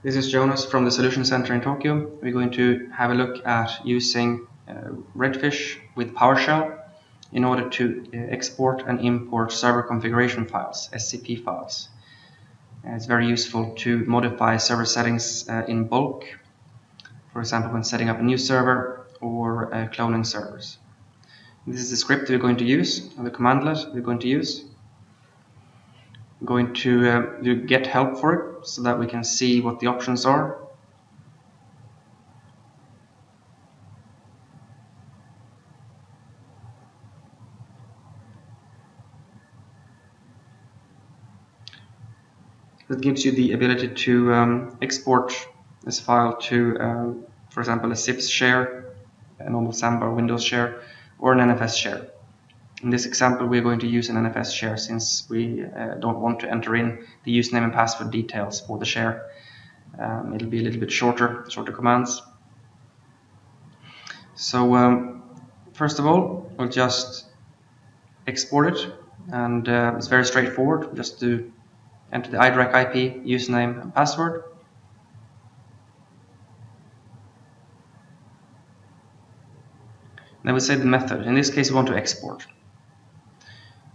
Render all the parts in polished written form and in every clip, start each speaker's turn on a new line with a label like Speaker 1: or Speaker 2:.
Speaker 1: This is Jonas from the Solution Center in Tokyo. We're going to have a look at using Redfish with PowerShell in order to export and import server configuration files, SCP files. It's very useful to modify server settings in bulk, for example when setting up a new server or cloning servers. This is the script we're going to use, or the commandlet we're going to use. I'm going to do get help for it so that we can see what the options are. That gives you the ability to export this file to, for example, a ZIP share, a normal Samba Windows share, or an NFS share. In this example, we're going to use an NFS share since we don't want to enter in the username and password details for the share. It'll be a little bit shorter commands. So first of all, we'll just export it, and it's very straightforward. Just to enter the iDRAC IP, username and password. Then we say the method. In this case, we want to export.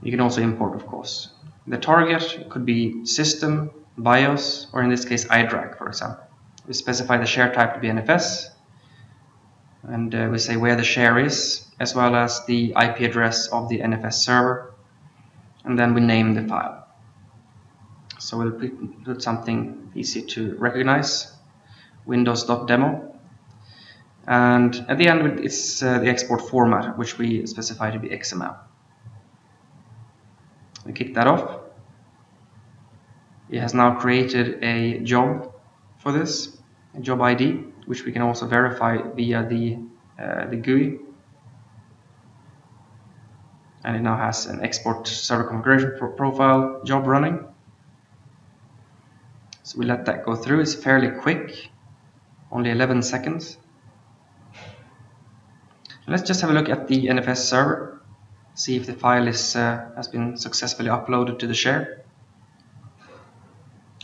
Speaker 1: You can also import, of course. The target could be system, BIOS, or in this case iDRAC, for example. We specify the share type to be NFS, and we say where the share is, as well as the IP address of the NFS server, and then we name the file. So we'll put something easy to recognize, windows.demo, and at the end it's the export format, which we specify to be XML. We kick that off. It has now created a job for this, a job ID, which we can also verify via the GUI. And it now has an export server configuration profile job running. So we let that go through. It's fairly quick, only 11 seconds. Let's just have a look at the NFS server. See if the file has been successfully uploaded to the share,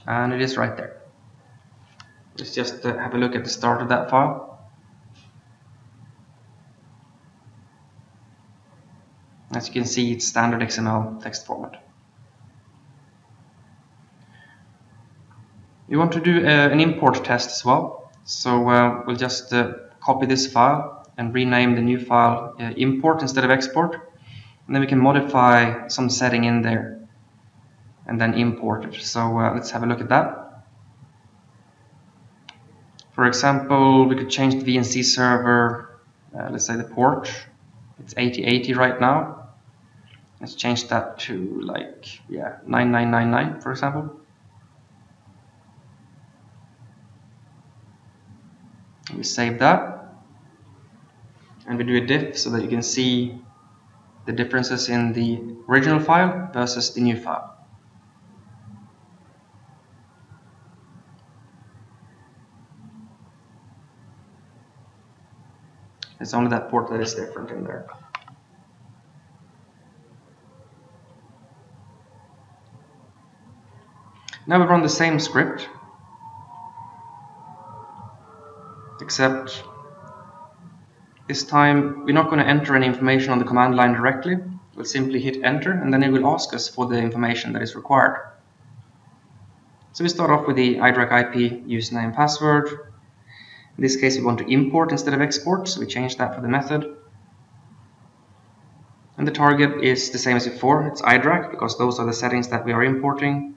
Speaker 1: and it is right there. Let's just have a look at the start of that file. As you can see, it's standard XML text format. We want to do an import test as well, so we'll just copy this file and rename the new file import instead of export. And then we can modify some setting in there and then import it. So let's have a look at that. For example, we could change the VNC server, let's say the port. It's 8080 right now. Let's change that to like 9999 for example. We save that. And we do a diff so that you can see the differences in the original file versus the new file. It's only that port that is different in there. Now we run the same script, except this time we're not going to enter any information on the command line directly. We'll simply hit enter, and then it will ask us for the information that is required. So we start off with the iDRAC IP, username, password. In this case we want to import instead of export, so we change that for the method. And the target is the same as before, it's iDRAC, because those are the settings that we are importing.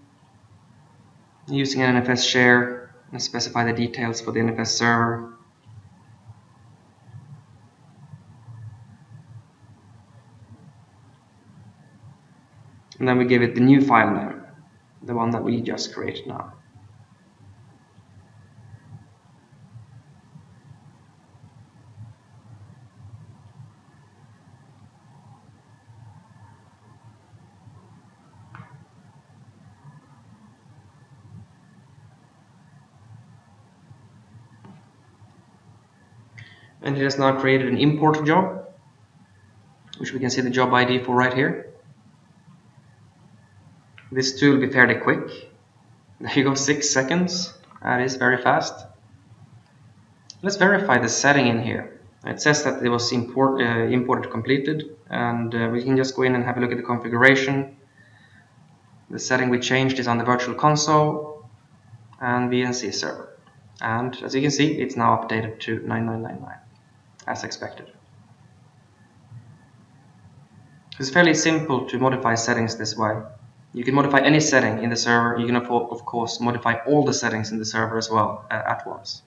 Speaker 1: Using an NFS share, and specify the details for the NFS server. And then we give it the new file name, the one that we just created now. And it has now created an import job, which we can see the job ID for right here. This tool will be fairly quick. There you go, 6 seconds. That is very fast. Let's verify the setting in here. It says that it was imported completed, and we can just go in and have a look at the configuration. The setting we changed is on the virtual console and VNC server. And as you can see, it's now updated to 9999 as expected. It's fairly simple to modify settings this way. You can modify any setting in the server. You can of course modify all the settings in the server as well at once.